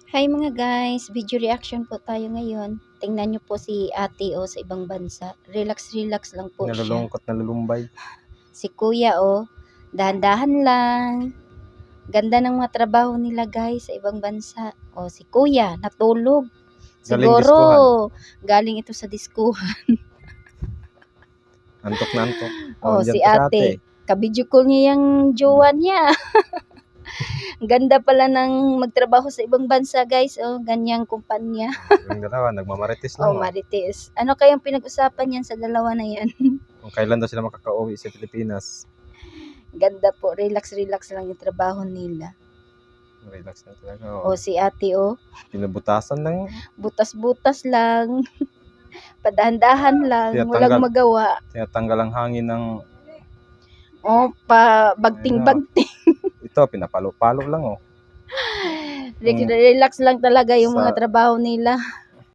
Hi mga guys, video reaction po tayo ngayon. Tingnan nyo po si ate sa ibang bansa. Relax lang po siya. Nalulungkot, nalulumbay. Si kuya dahan-dahan lang. Ganda ng mga trabaho nila guys sa ibang bansa. Si kuya, natulog. Siguro, galing ito sa diskuhan. Antok na antok. Si ate, kabidyo call niya yung jowa niya. Ganda pala ng magtrabaho sa ibang bansa guys. Ganyang kumpanya. Yung dalawa, nagmamarites lang. Marites. Ano kayang pinag-usapan yan sa dalawa na yan? Kung kailan daw sila makaka-uwi sa Pilipinas. Ganda po. Relax lang yung trabaho nila. Relax na talaga. Si ate pinabutasan lang. Butas-butas lang. Padahan-dahan lang. Walang magawa. Tinatanggal ang hangin ng bagting-bagting. Ito, pinapalo-palo lang Relax lang talaga yung mga trabaho nila.